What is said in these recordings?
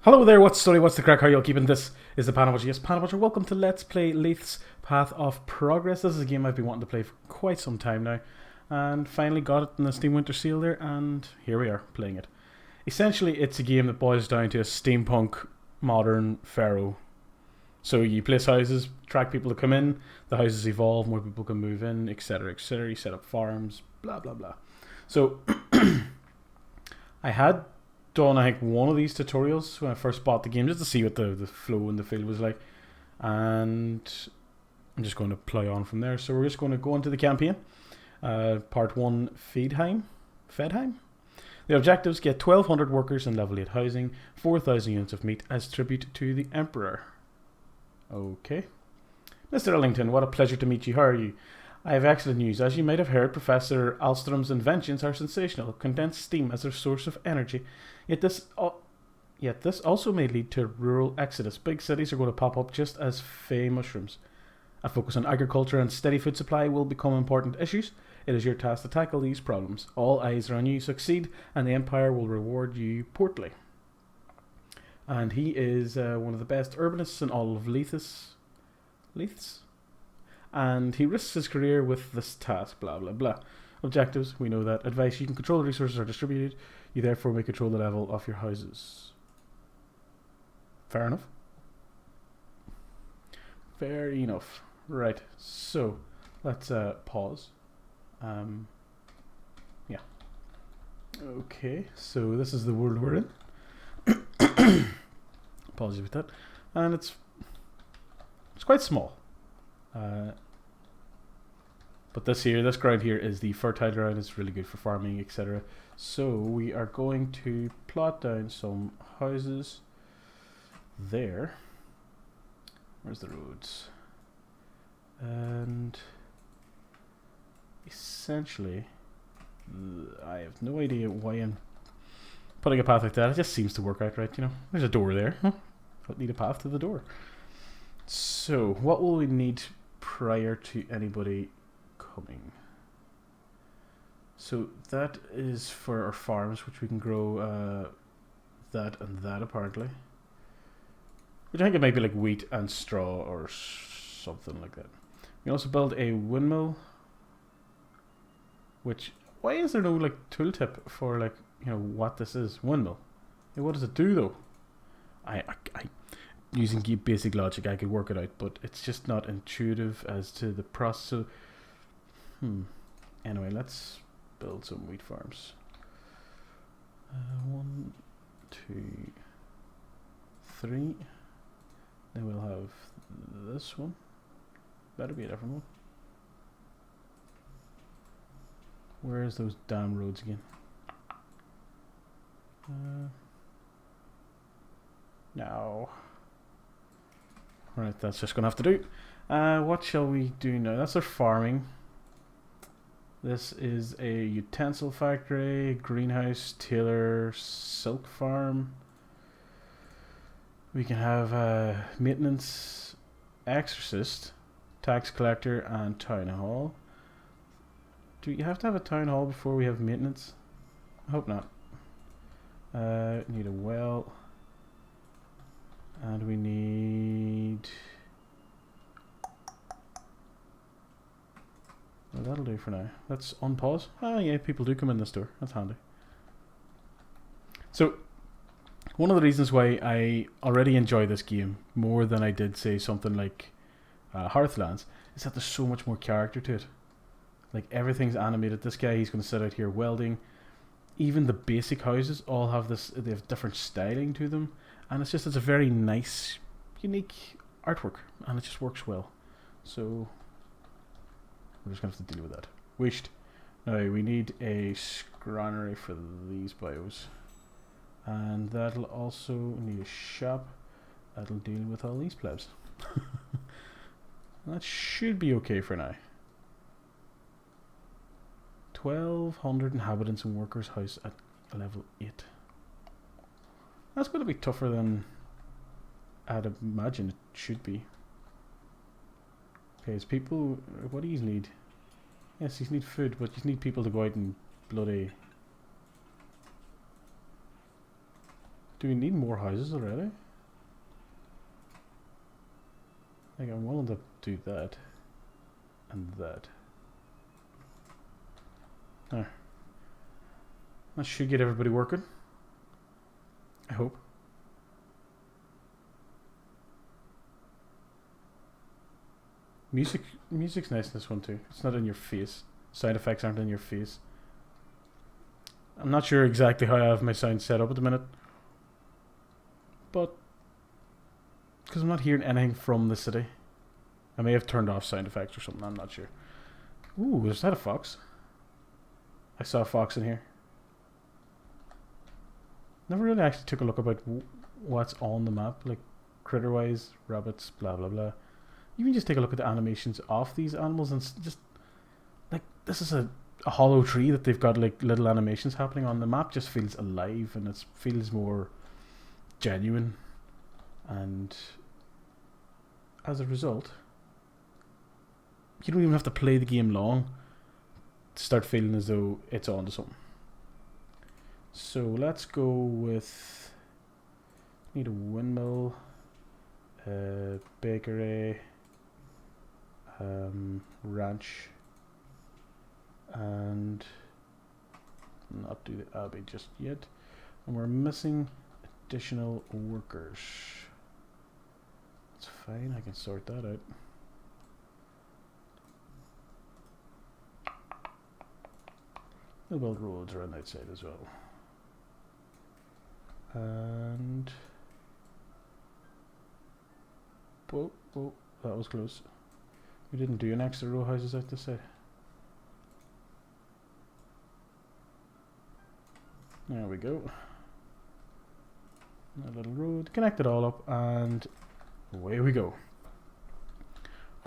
Hello there, what's the story, what's the crack, how are you all keeping? This is the ThePandaPuncher. Yes, ThePandaPuncher, welcome to Let's Play Lethis Path of Progress. This is a game I've been wanting to play for quite some time now, and finally got it in the Steam Winter Seal there, and here we are, playing it. Essentially, it's a game that boils down to a steampunk, modern pharaoh. So you place houses, attract people to come in, the houses evolve, more people can move in, etc, etc, you set up farms, blah blah blah. So, I had done, I think, one of these tutorials when I first bought the game just to see what the flow in the field was like, and I'm just going to plow on from there. So we're just going to go into the campaign. Part 1, Fedheim. The objectives: get 1200 workers in level 8 housing, 4000 units of meat as tribute to the Emperor. Okay. Mr. Ellington, what a pleasure to meet you. How are you? I have excellent news. As you might have heard, Professor Alstrom's inventions are sensational. Condensed steam as their source of energy. Yet this also may lead to rural exodus. Big cities are going to pop up just as fey mushrooms. A focus on agriculture and steady food supply will become important issues. It is your task to tackle these problems. All eyes are on you. Succeed, and the Empire will reward you portly. And he is one of the best urbanists in all of Lethis. And he risks his career with this task, blah blah blah. Objectives, we know that. Advice, you can control the resources are distributed. You therefore may control the level of your houses. Fair enough. Fair enough. Right, so let's pause. Yeah. Okay, so this is the world we're in. Apologies with that. And it's quite small. But this ground here is the fertile ground. It's really good for farming, etc. So we are going to plot down some houses there. Where's the roads? And essentially, I have no idea why I'm putting a path like that. It just seems to work out right, you know. There's a door there. Huh? Don't need a path to the door. So what will we need prior to anybody coming? So that is for our farms, which we can grow that and that apparently. Which I think it might be like wheat and straw or something like that. We can also build a windmill. Which, why is there no like tooltip for like, you know, what this is? Windmill. Yeah, what does it do though? I using basic logic I could work it out, but it's just not intuitive as to the process. Anyway, let's build some wheat farms. 1, 2, 3. Then we'll have this one. Better be a different one. Where's those damn roads again? No. Right, that's just gonna have to do. What shall we do now? That's our farming. This is a utensil factory, greenhouse, tailor, silk farm. We can have maintenance, exorcist, tax collector, and town hall. Do you have to have a town hall before we have maintenance? I hope not. Need a well. And we need... Well, that'll do for now. Let's unpause. Ah, yeah, people do come in this door. That's handy. So, one of the reasons why I already enjoy this game more than I did, say, something like Hearthlands, is that there's so much more character to it. Like, everything's animated. This guy, he's going to sit out here welding. Even the basic houses all have this, they have different styling to them. And it's a very nice, unique artwork. And it just works well. So, we're just going to have to deal with that. Wished. Now, we need a granary for these bios. And that'll also need a shop. That'll deal with all these plebs. That should be okay for now. 1200 inhabitants and workers house at level 8. That's going to be tougher than I'd imagine it should be. Okay, it's people... What do you need? Yes, you need food, but you need people to go out and bloody Do we need more houses already? Like, I'm willing to do that. And that. There. That should get everybody working. I hope. Music's nice in this one too. It's not in your face. Sound effects aren't in your face. I'm not sure exactly how I have my sound set up at the minute. But because I'm not hearing anything from the city. I may have turned off sound effects or something, I'm not sure. Ooh, is that a fox? I saw a fox in here. Never really actually took a look about what's on the map, like critter-wise, rabbits, blah blah blah. You can just take a look at the animations of these animals and just, like, this is a hollow tree that they've got like little animations happening on. The map just feels alive and it feels more genuine, and as a result you don't even have to play the game long to start feeling as though it's on to something. So let's go with, need a windmill, bakery, ranch, and not do the abbey just yet. And we're missing additional workers. That's fine, I can sort that out. We'll build roads around that side as well. And whoa, that was close. We didn't do an extra row houses out this side. There we go. A little road, connect it all up, and away we go.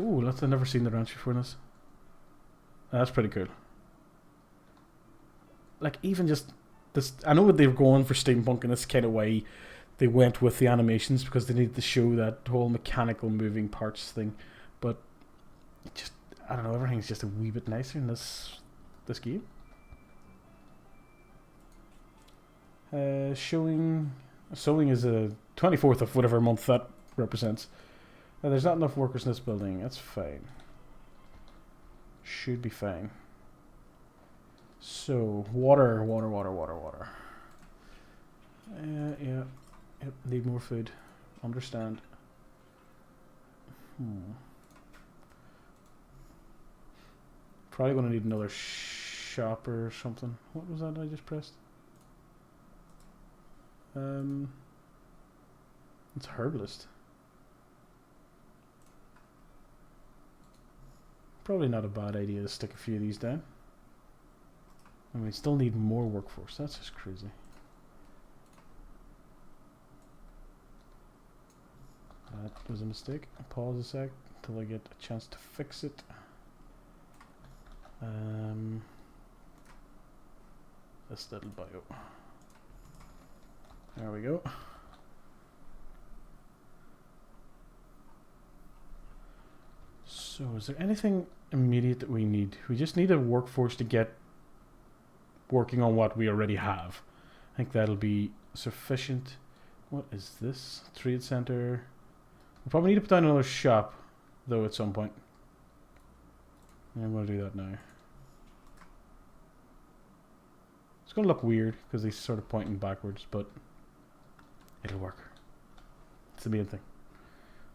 Ooh, I've never seen the ranch before in this. That's pretty cool. Like, even just this, I know what they were going for steampunk, and that's kind of why they went with the animations, because they needed to show that whole mechanical moving parts thing. But it just, I don't know, everything's just a wee bit nicer in this game. Sowing is a 24th of whatever month that represents. There's not enough workers in this building. That's fine. Should be fine. So water. Yeah. Yep, need more food. Understand. Probably gonna need another shop or something. What was that I just pressed? It's herbalist. Probably not a bad idea to stick a few of these down. And we still need more workforce. That's just crazy. That was a mistake. Pause a sec until I get a chance to fix it. This little bio. There we go. So is there anything immediate that we need? We just need a workforce to get working on what we already have. I think that'll be sufficient. What is this? Trade center. We probably need to put down another shop, though, at some point. I'm going to do that now. It's going to look weird because he's sort of pointing backwards, but it'll work. It's the main thing.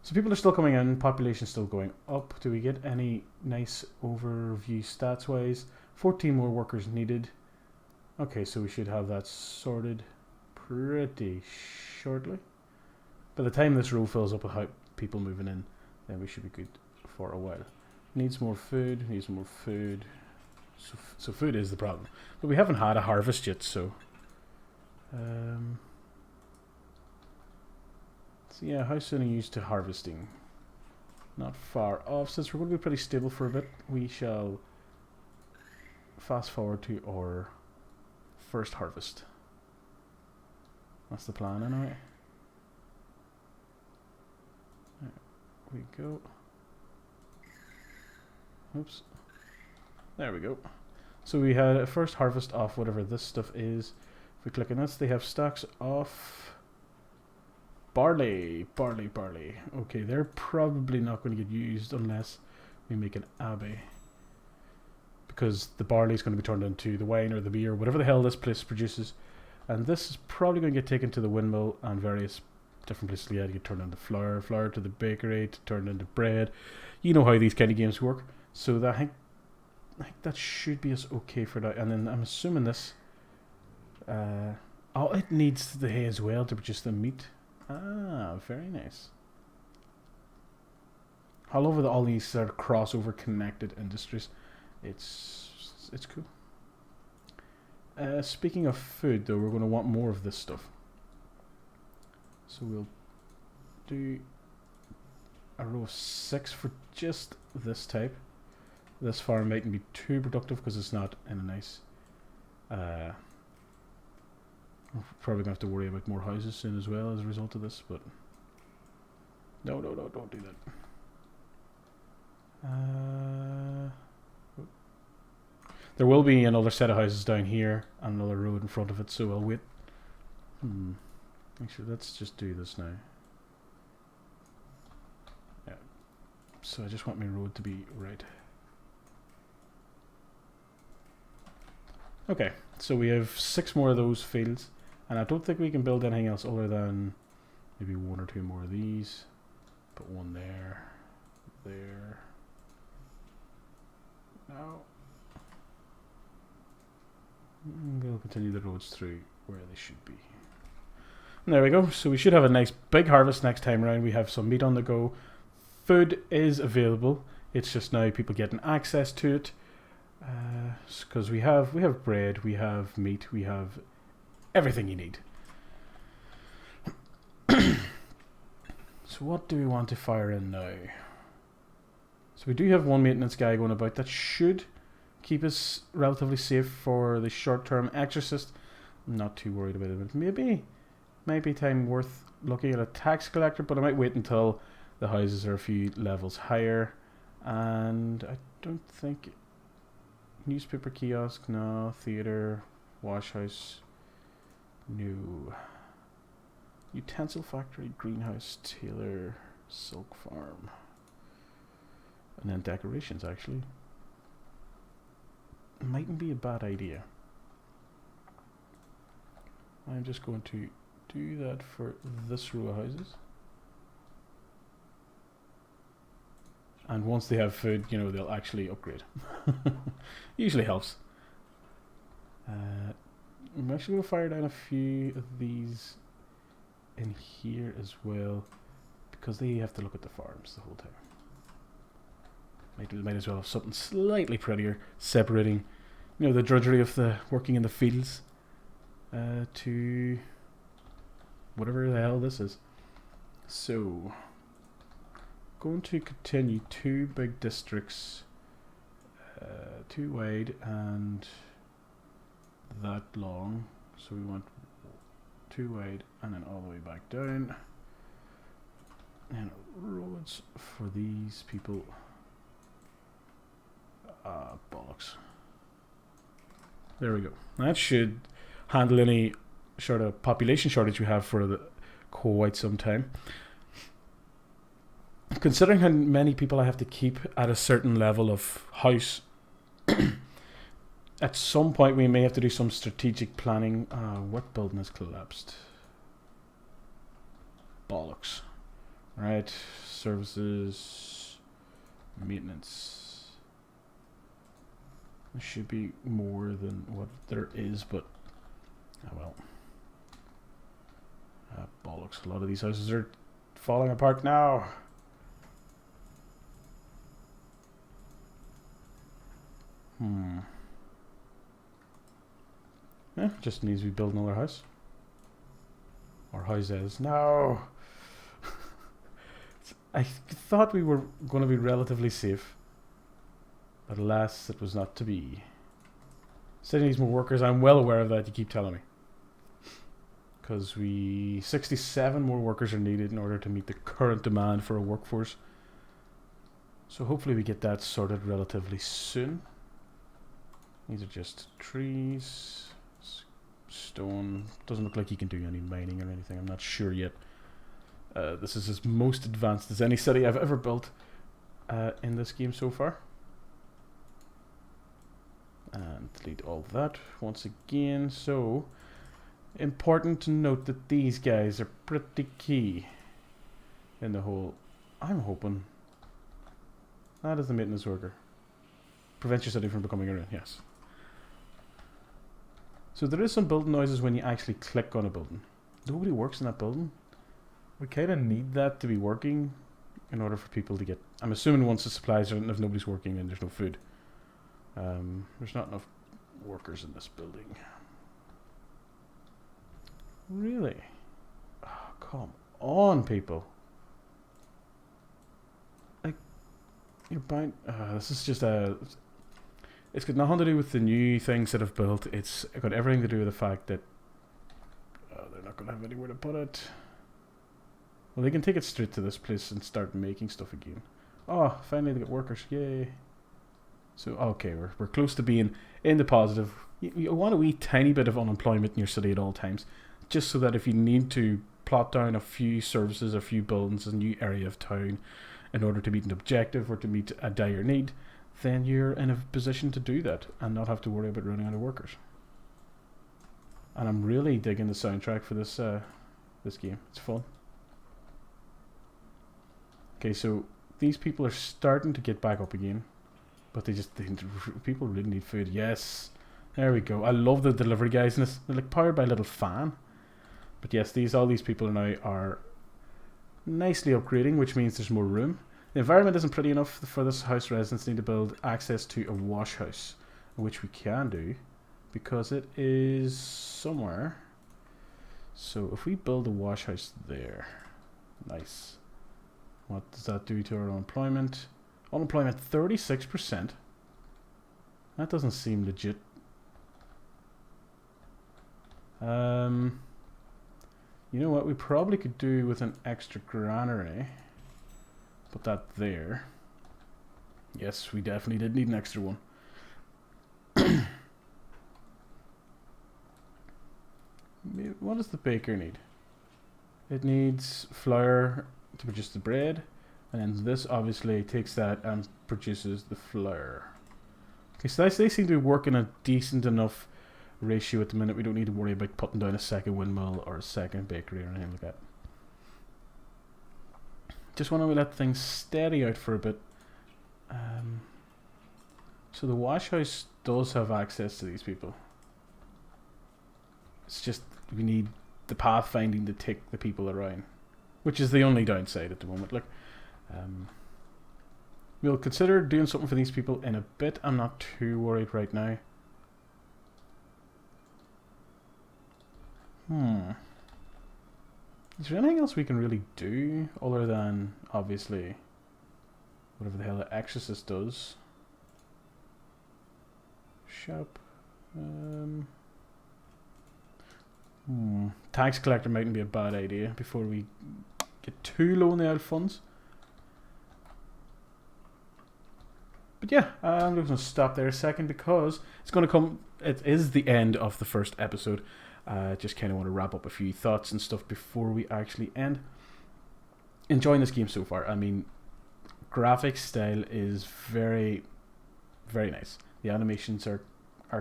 So people are still coming in, population's still going up. Do we get any nice overview stats wise? 14 more workers needed. Okay, so we should have that sorted pretty shortly. By the time this row fills up with people moving in, then we should be good for a while. Needs more food, So food is the problem. But we haven't had a harvest yet, so... So yeah, how soon are you used to harvesting? Not far off. Since we're going to be pretty stable for a bit, we shall fast forward to our first harvest. That's the plan anyway. There we go. Oops. There we go. So we had a first harvest of whatever this stuff is. If we click on this, they have stacks of Barley. Okay, they're probably not going to get used unless we make an abbey. Because the barley is going to be turned into the wine or the beer, whatever the hell this place produces. And this is probably going to get taken to the windmill and various different places. Yeah, to get turned into flour to the bakery, to turn into bread. You know how these kind of games work. So that, I think that should be as okay for that. And then I'm assuming this... oh, it needs the hay as well to produce the meat. Ah, very nice. I love all these sort of crossover connected industries. It's cool. Speaking of food, though, we're going to want more of this stuff. So we'll do a row of 6 for just this type. This farm mightn't be too productive because it's not in a nice... we're probably going to have to worry about more houses soon as well as a result of this, but... No, don't do that. There will be another set of houses down here and another road in front of it, so I'll wait. Actually, let's just do this now. Yeah. So I just want my road to be right. Okay, so we have 6 more of those fields, and I don't think we can build anything else other than maybe 1 or 2 more of these. Put one there. No. We'll continue the roads through where they should be. And there we go. So we should have a nice big harvest next time around. We have some meat on the go. Food is available. It's just now people getting access to it. Because we have bread, we have meat, we have everything you need. So what do we want to fire in now? So we do have one maintenance guy going about. That should keep us relatively safe for the short-term exorcist. I'm not too worried about it. Maybe might be time worth looking at a tax collector, but I might wait until the houses are a few levels higher. And I don't think... Newspaper kiosk, no. Theatre, wash house, no. Utensil factory, greenhouse, tailor, silk farm. And then decorations, actually. Mightn't be a bad idea. I'm just going to do that for this row of houses. And once they have food, you know, they'll actually upgrade. Usually helps. I'm actually going to fire down a few of these in here as well, because they have to look at the farms the whole time. Might as well have something slightly prettier, separating, you know, the drudgery of the working in the fields to whatever the hell this is. So, going to continue 2 big districts, 2 wide and that long. So we want 2 wide and then all the way back down. And roads for these people. Bollocks. There we go. That should handle any sort of population shortage we have for quite some time. Considering how many people I have to keep at a certain level of house, at some point we may have to do some strategic planning. What building has collapsed? Bollocks. Right. Services. Maintenance. There should be more than what there is, but oh well. Bollocks. A lot of these houses are falling apart now. Yeah, just needs to be built another house. Or houses. No! I thought we were going to be relatively safe. But alas, it was not to be. Still needs more workers. I'm well aware of that, you keep telling me. Because 67 more workers are needed in order to meet the current demand for a workforce. So hopefully we get that sorted relatively soon. These are just trees, stone. Doesn't look like you can do any mining or anything. I'm not sure yet. This is as most advanced as any city I've ever built in this game so far. And delete all that once again. So, important to note that these guys are pretty key in the whole. I'm hoping that is the maintenance worker. Prevent your city from becoming a ruin, yes. So there is some building noises when you actually click on a building. Nobody works in that building. We kind of need that to be working in order for people to get. I'm assuming once the supplies are, if nobody's working, then there's no food. There's not enough workers in this building. Really? Oh, come on, people. Like, you're buying. This is just a. It's got nothing to do with the new things that I've built. It's got everything to do with the fact that they're not going to have anywhere to put it. Well, they can take it straight to this place and start making stuff again. Oh, finally they get workers. Yay. So, okay, we're close to being in the positive. You want a wee tiny bit of unemployment in your city at all times, just so that if you need to plot down a few services, a few buildings, a new area of town, in order to meet an objective or to meet a dire need, then you're in a position to do that and not have to worry about running out of workers. And I'm really digging the soundtrack for this this game. It's fun. Okay, so these people are starting to get back up again. But people really need food. Yes, there we go. I love the delivery guys in this. They're like powered by a little fan. But yes, all these people now are nicely upgrading, which means there's more room. The environment isn't pretty enough for this house. Residents need to build access to a wash house, which we can do because it is somewhere. So if we build a wash house there, nice. What does that do to our unemployment? Unemployment 36%. That doesn't seem legit. You know what? We probably could do with an extra granary. Put that there. Yes, we definitely did need an extra one. What does the baker need? It needs flour to produce the bread. And then this obviously takes that and produces the flour. Okay, so they seem to be working a decent enough ratio at the minute. We don't need to worry about putting down a second windmill or a second bakery or anything like that. Just want to let things steady out for a bit. So the wash house does have access to these people. It's just we need the pathfinding to take the people around, which is the only downside at the moment. Like, we'll consider doing something for these people in a bit. I'm not too worried right now. Is there anything else we can really do other than obviously whatever the hell the exorcist does? Shop. Tax collector mightn't be a bad idea before we get too low in the out funds. But yeah, I'm just going to stop there a second because it's going to come. It is the end of the first episode. Just kind of want to wrap up a few thoughts and stuff before we actually end. Enjoying this game so far. I mean, graphic style is very, very nice. The animations are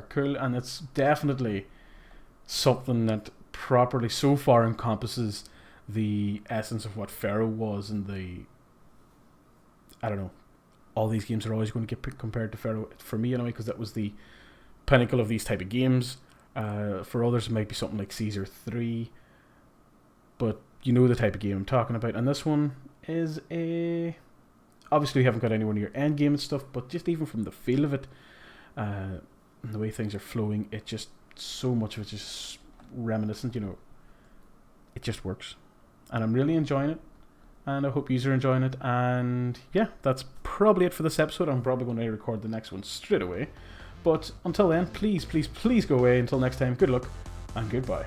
cool, and it's definitely something that properly so far encompasses the essence of what Pharaoh was and I don't know. All these games are always going to get compared to Pharaoh for me anyway, because that was the pinnacle of these type of games. For others, it might be something like Caesar 3, but you know the type of game I'm talking about. And this one is obviously we haven't got anywhere near end game and stuff, but just even from the feel of it, and the way things are flowing, it just so much of it's just reminiscent. You know, it just works, and I'm really enjoying it. And I hope you are enjoying it. And yeah, that's probably it for this episode. I'm probably going to record the next one straight away. But until then, please, please, please go away. Until next time, good luck and goodbye.